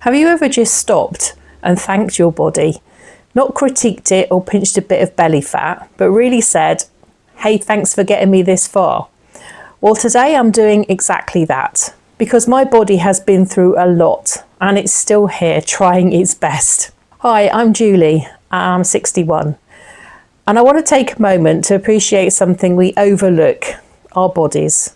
Have you ever just stopped and thanked your body? Not critiqued it or pinched a bit of belly fat, but really said, hey, thanks for getting me this far. Well, today I'm doing exactly that, because my body has been through a lot and it's still here trying its best. Hi, I'm Julie. I'm 61. And I want to take a moment to appreciate something we overlook, our bodies.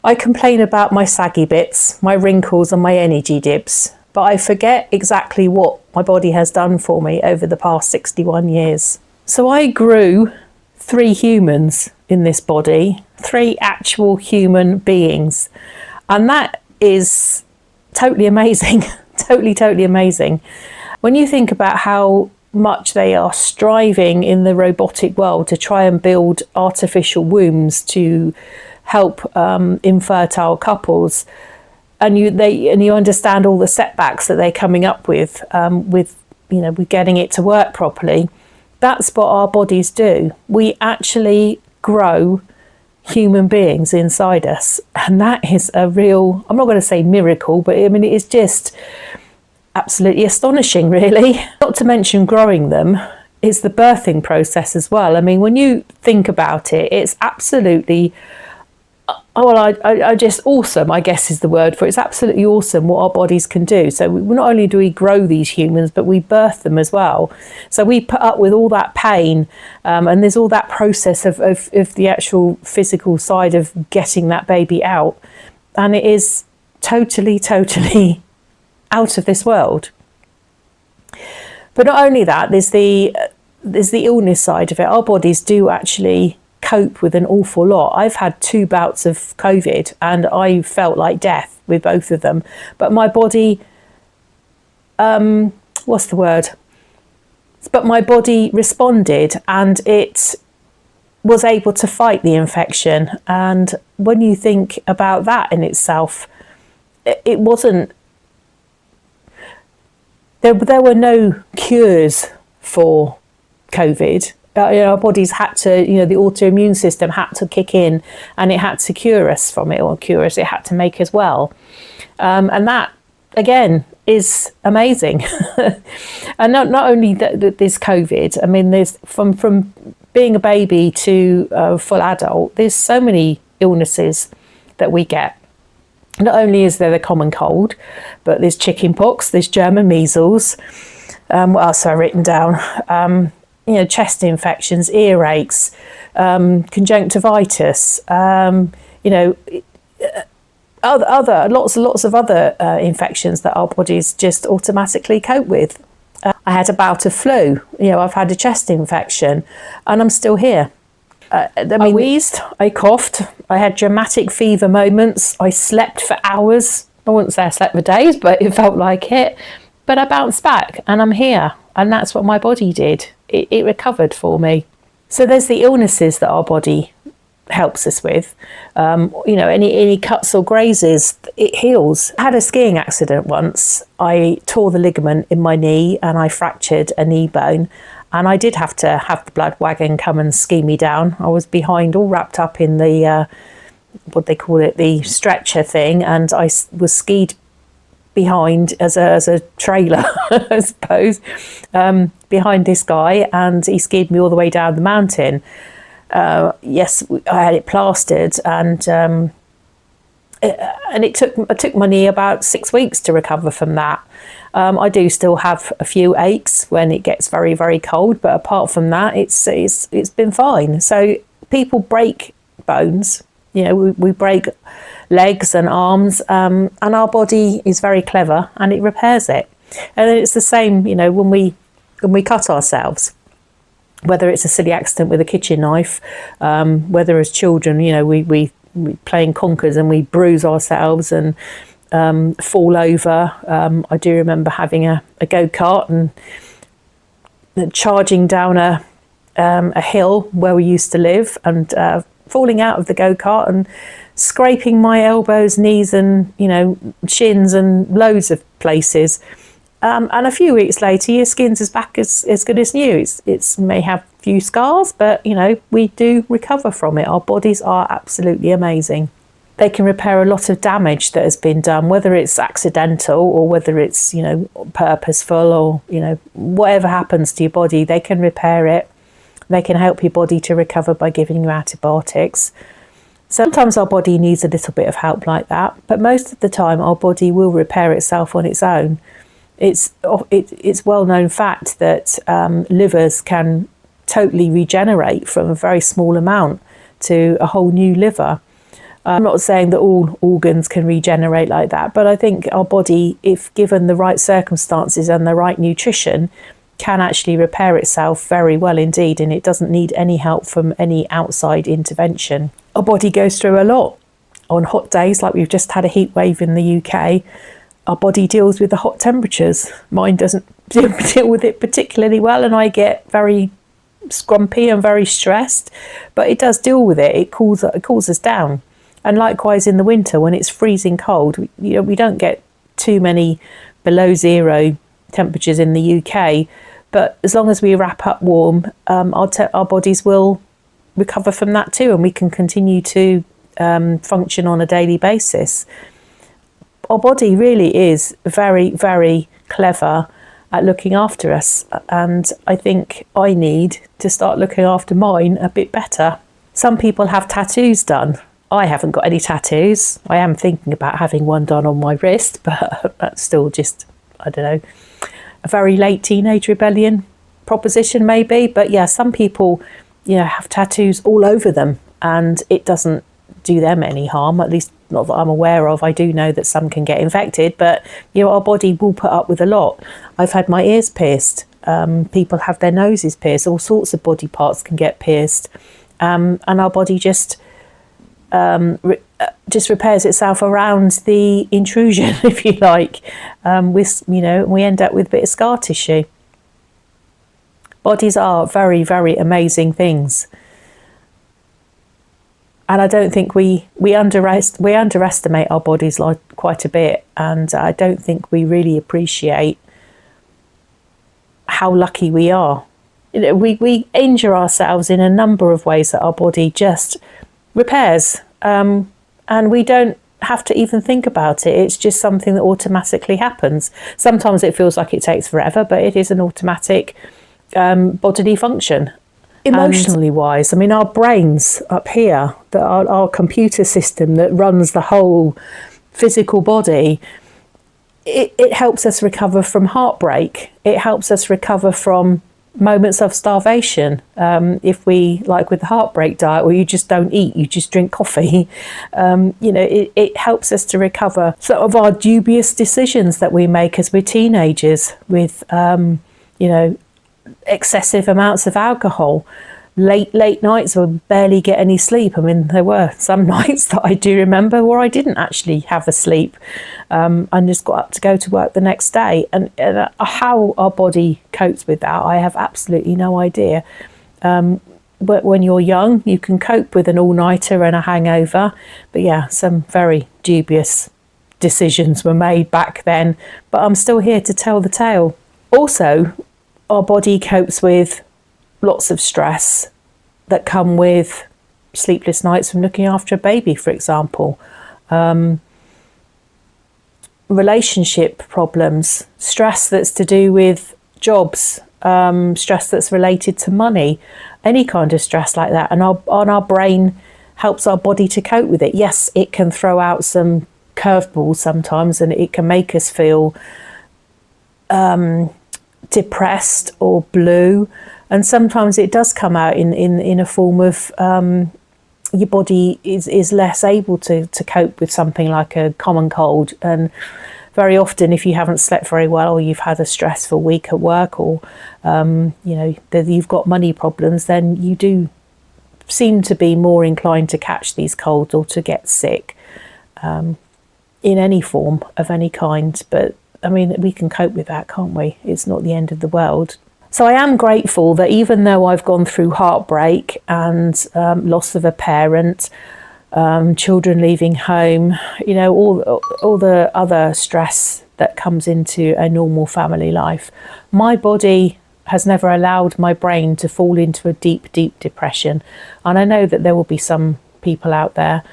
I complain about my saggy bits, my wrinkles and my energy dips, but I forget exactly what my body has done for me over the past 61 years. So I grew 3 humans in this body, 3 actual human beings. And that is totally amazing, totally amazing. When you think about how much they are striving in the robotic world to try and build artificial wombs to help infertile couples, and you understand all the setbacks that they're coming up with getting it to work properly. That's what our bodies do. We actually grow human beings inside us, and that is a real, I'm not going to say miracle, but I mean it is just absolutely astonishing, really. Not to mention growing them is the birthing process as well. I mean, when you think about it, it's absolutely I just awesome, I guess is the word for it. It's absolutely awesome what our bodies can do. So not only do we grow these humans, but we birth them as well. So we put up with all that pain, and there's all that process of the actual physical side of getting that baby out. And it is totally out of this world. But not only that, there's the illness side of it. Our bodies do actually cope with an awful lot. I've had 2 bouts of COVID and I felt like death with both of them, but my body my body responded and it was able to fight the infection. And when you think about that in itself, it wasn't, there were no cures for COVID. Our bodies had to, the autoimmune system had to kick in and it had to cure us from it, it had to make us well. And that, again, is amazing. And not only this COVID, I mean, there's from being a baby to a full adult, there's so many illnesses that we get. Not only is there the common cold, but there's chicken pox, there's German measles. What else have I written down? Chest infections, earaches, conjunctivitis, lots of other infections that our bodies just automatically cope with. I had a bout of flu, I've had a chest infection, and I'm still here. I wheezed, I coughed, I had dramatic fever moments, I slept for hours. I wouldn't say I slept for days, but it felt like it. But I bounced back and I'm here. And that's what my body did. It recovered for me. So there's the illnesses that our body helps us with. Any cuts or grazes, it heals. I had a skiing accident once. I tore the ligament in my knee and I fractured a knee bone. And I did have to have the blood wagon come and ski me down. I was behind, all wrapped up in the, the stretcher thing. And I was skied behind as a trailer, I suppose, behind this guy, and he skied me all the way down the mountain. Yes, I had it plastered, and it took my knee about 6 weeks to recover from that. I do still have a few aches when it gets very cold, but apart from that, it's been fine. So people break bones. We break legs and arms, and our body is very clever and it repairs it. And it's the same, when we cut ourselves, whether it's a silly accident with a kitchen knife, whether as children, we playing conkers and we bruise ourselves and fall over. I do remember having a go-kart and charging down a hill where we used to live, and falling out of the go-kart and scraping my elbows, knees and shins and loads of places, and a few weeks later your skin's back as good as new. It's may have a few scars, but we do recover from it. Our bodies are absolutely amazing. they can repair a lot of damage that has been done, whether it's accidental or whether it's, purposeful, or, whatever happens to your body, they can repair it. They can help your body to recover by giving you antibiotics. Sometimes our body needs a little bit of help like that, but most of the time our body will repair itself on its own. It's well-known fact that livers can totally regenerate from a very small amount to a whole new liver. I'm not saying that all organs can regenerate like that, but I think our body, if given the right circumstances and the right nutrition, can actually repair itself very well indeed, and it doesn't need any help from any outside intervention. Our body goes through a lot. On hot days, like we've just had a heat wave in the UK, our body deals with the hot temperatures. Mine doesn't deal with it particularly well, and I get very scrumpy and very stressed, but it does deal with it. It cools us down. And likewise in the winter, when it's freezing cold, we don't get too many below zero temperatures in the UK, but as long as we wrap up warm, our bodies will recover from that too, and we can continue to function on a daily basis. Our body really is very, very clever at looking after us, and I think I need to start looking after mine a bit better. Some people have tattoos done. I haven't got any tattoos. I am thinking about having one done on my wrist, but that's still just, I don't know, a very late teenage rebellion proposition maybe. But yeah, some people, have tattoos all over them, and it doesn't do them any harm, at least not that I'm aware of. I do know that some can get infected, but our body will put up with a lot. I've had my ears pierced. People have their noses pierced. All sorts of body parts can get pierced, and our body just repairs itself around the intrusion, if you like. We end up with a bit of scar tissue. Bodies are very, very amazing things, and I don't think we underestimate our bodies quite a bit, and I don't think we really appreciate how lucky we are. We injure ourselves in a number of ways that our body just repairs, and we don't have to even think about it. It's just something that automatically happens. Sometimes it feels like it takes forever, but it is an automatic bodily function. Emotionally wise, our brains up here, that our computer system that runs the whole physical body, it helps us recover from heartbreak. It helps us recover from moments of starvation. If we, like with the heartbreak diet, where you just don't eat, you just drink coffee, it helps us to recover sort of our dubious decisions that we make as we're teenagers with, excessive amounts of alcohol, late nights where we barely get any sleep. There were some nights that I do remember where I didn't actually have a sleep, and just got up to go to work the next day. And how our body copes with that, I have absolutely no idea. But when you're young, you can cope with an all-nighter and a hangover. But yeah, some very dubious decisions were made back then. But I'm still here to tell the tale. Also, our body copes with lots of stress that come with sleepless nights from looking after a baby, for example. Relationship problems, stress that's to do with jobs, stress that's related to money, any kind of stress like that. And our brain helps our body to cope with it. Yes, it can throw out some curveballs sometimes, and it can make us feel depressed or blue, and sometimes it does come out in a form of your body is less able to cope with something like a common cold. And very often, if you haven't slept very well, or you've had a stressful week at work, or you've got money problems, then you do seem to be more inclined to catch these colds or to get sick in any form of any kind. But we can cope with that, can't we? It's not the end of the world. So I am grateful that even though I've gone through heartbreak and loss of a parent, children leaving home, all the other stress that comes into a normal family life, my body has never allowed my brain to fall into a deep, deep depression. And I know that there will be some people out there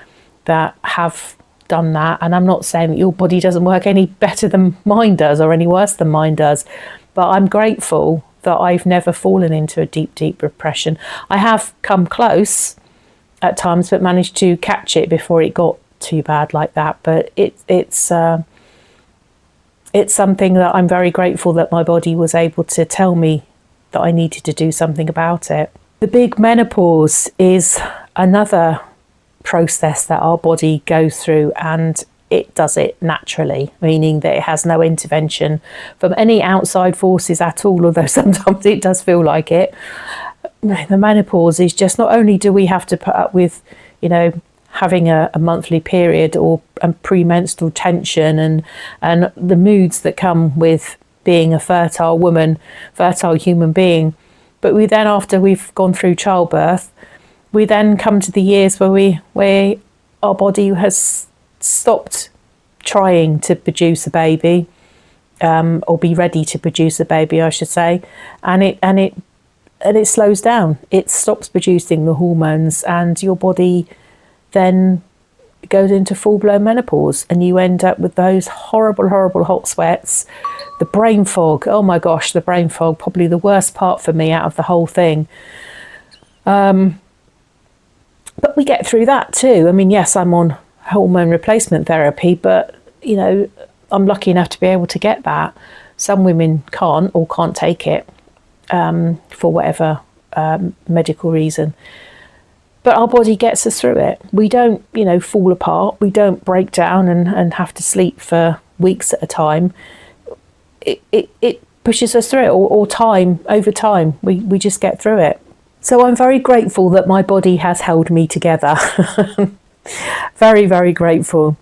that have done that. And I'm not saying that your body doesn't work any better than mine does or any worse than mine does, but I'm grateful that I've never fallen into a deep, deep depression. I have come close at times, but managed to catch it before it got too bad like that. But it's something that I'm very grateful that my body was able to tell me that I needed to do something about it. The big menopause is another process that our body goes through, and it does it naturally, meaning that it has no intervention from any outside forces at all, although sometimes it does feel like it. The menopause is just, not only do we have to put up with, having a monthly period or premenstrual tension and the moods that come with being a fertile woman, fertile human being, but we then, after we've gone through childbirth, we then come to the years where our body has stopped trying to produce a baby, or be ready to produce a baby, I should say, and it slows down. It stops producing the hormones, and your body then goes into full-blown menopause, and you end up with those horrible, horrible hot sweats, the brain fog. Oh my gosh, the brain fog, probably the worst part for me out of the whole thing. But we get through that too. I mean, yes, I'm on hormone replacement therapy, but, I'm lucky enough to be able to get that. Some women can't, or can't take it for whatever medical reason. But our body gets us through it. We don't, fall apart. We don't break down and have to sleep for weeks at a time. It pushes us through it, or over time. We just get through it. So I'm very grateful that my body has held me together. Very, very grateful.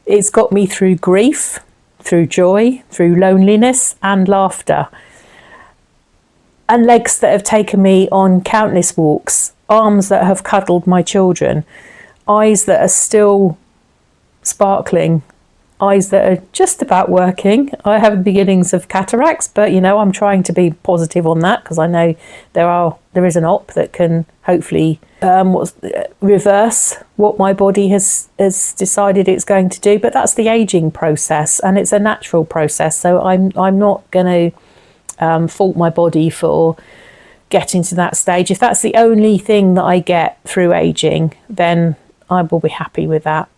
It's got me through grief, through joy, through loneliness and laughter. And legs that have taken me on countless walks, arms that have cuddled my children, eyes that are still sparkling, eyes that are just about working. I have beginnings of cataracts, but I'm trying to be positive on that, because I know there is an op that can hopefully reverse what my body has decided it's going to do. But that's the aging process, and it's a natural process. So I'm not going to fault my body for getting to that stage. If that's the only thing that I get through aging, then I will be happy with that.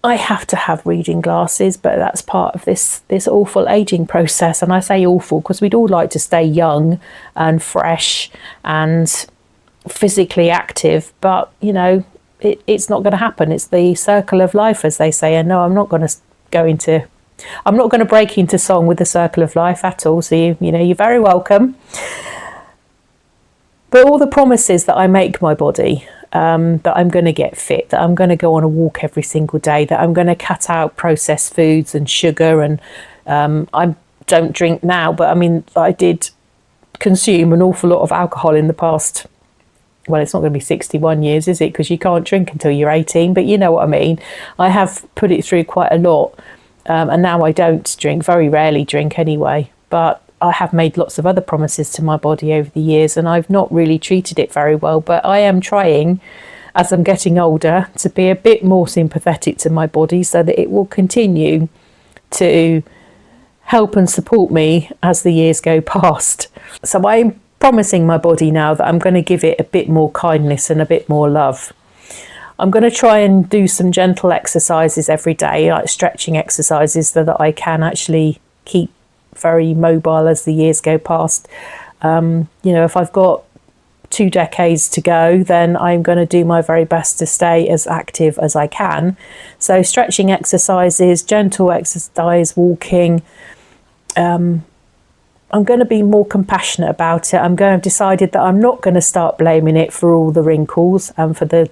I have to have reading glasses, but that's part of this awful aging process. And I say awful because we'd all like to stay young and fresh and physically active, but it's not going to happen. It's the circle of life, as they say. And no, I'm not going to break into song with the circle of life at all. So you're very welcome. But all the promises that I make my body, that I'm going to get fit, that I'm going to go on a walk every single day, that I'm going to cut out processed foods and sugar, and I don't drink now, but I did consume an awful lot of alcohol in the past. Well, it's not going to be 61 years, is it? Because you can't drink until you're 18, but you know what I mean. I have put it through quite a lot, and now I don't drink, very rarely drink anyway, but I have made lots of other promises to my body over the years, and I've not really treated it very well. But I am trying, as I'm getting older, to be a bit more sympathetic to my body, so that it will continue to help and support me as the years go past. So I'm promising my body now that I'm going to give it a bit more kindness and a bit more love. I'm going to try and do some gentle exercises every day, like stretching exercises, so that I can actually keep very mobile as the years go past. If I've got 2 decades to go, then I'm going to do my very best to stay as active as I can. So stretching exercises, gentle exercise, walking. I'm going to be more compassionate about it. I'm going to have decided that I'm not going to start blaming it for all the wrinkles and for the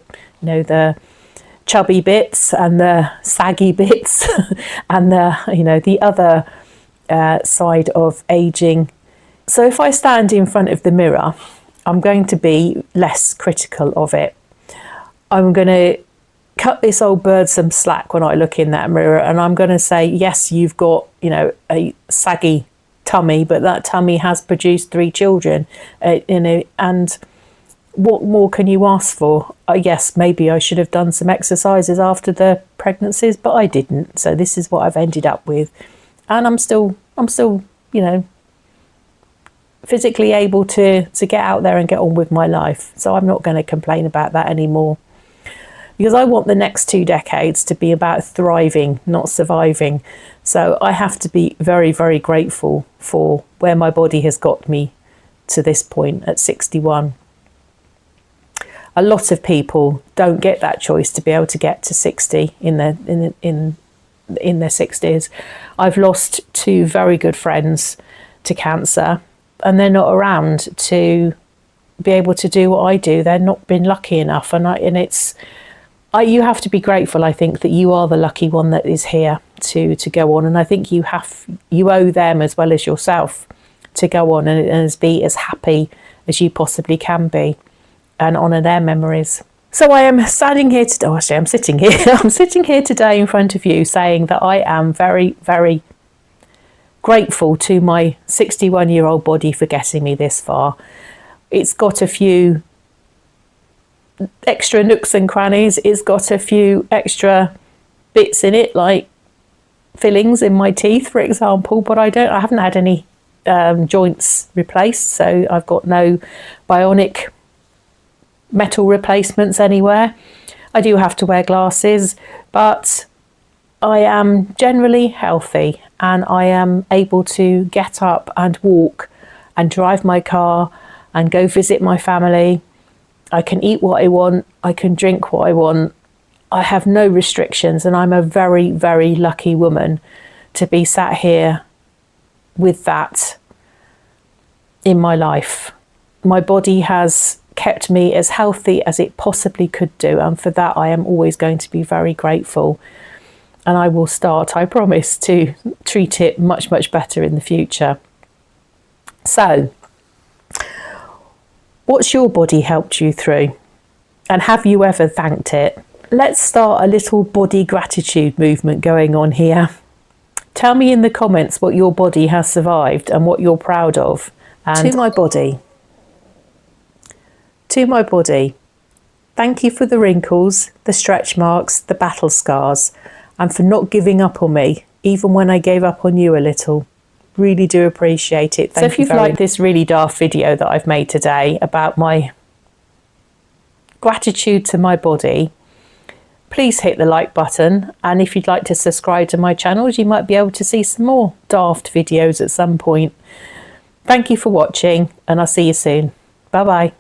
chubby bits and the saggy bits and the other side of aging. So if I stand in front of the mirror, I'm going to be less critical of it. I'm going to cut this old bird some slack when I look in that mirror, and I'm going to say, yes, you've got a saggy tummy, but that tummy has produced 3 children, and what more can you ask for? Yes, maybe I should have done some exercises after the pregnancies, but I didn't. So this is what I've ended up with. And I'm still, you know, physically able to get out there and get on with my life. So I'm not going to complain about that anymore, because I want the next 2 decades to be about thriving, not surviving. So I have to be very, very grateful for where my body has got me to this point at 61. A lot of people don't get that choice to be able to get to 60 in their 60s. I've lost 2 very good friends to cancer, and they're not around to be able to do what I do. They're not been lucky enough, you have to be grateful, I think, that you are the lucky one that is here to go on. And I think you owe them as well as yourself to go on and be as happy as you possibly can be and honour their memories. So I am standing here today, actually I'm sitting here. I'm sitting here today in front of you saying that I am very, very grateful to my 61-year-old body for getting me this far. It's got a few extra nooks and crannies. It's got a few extra bits in it, like fillings in my teeth, for example, but I haven't had any joints replaced, so I've got no bionic metal replacements anywhere. I do have to wear glasses, but I am generally healthy and I am able to get up and walk and drive my car and go visit my family. I can eat what I want. I can drink what I want. I have no restrictions, and I'm a very, very lucky woman to be sat here with that in my life. My body has kept me as healthy as it possibly could do, and for that I am always going to be very grateful. And I will start, I promise, to treat it much, much better in the future. So, what's your body helped you through? And have you ever thanked it? Let's start a little body gratitude movement going on here. Tell me in the comments what your body has survived and what you're proud of. And to my body, thank you for the wrinkles, the stretch marks, the battle scars, and for not giving up on me, even when I gave up on you a little. Really do appreciate it. So if you've liked this really daft video that I've made today about my gratitude to my body, please hit the like button. And if you'd like to subscribe to my channels, you might be able to see some more daft videos at some point. Thank you for watching, and I'll see you soon. Bye bye.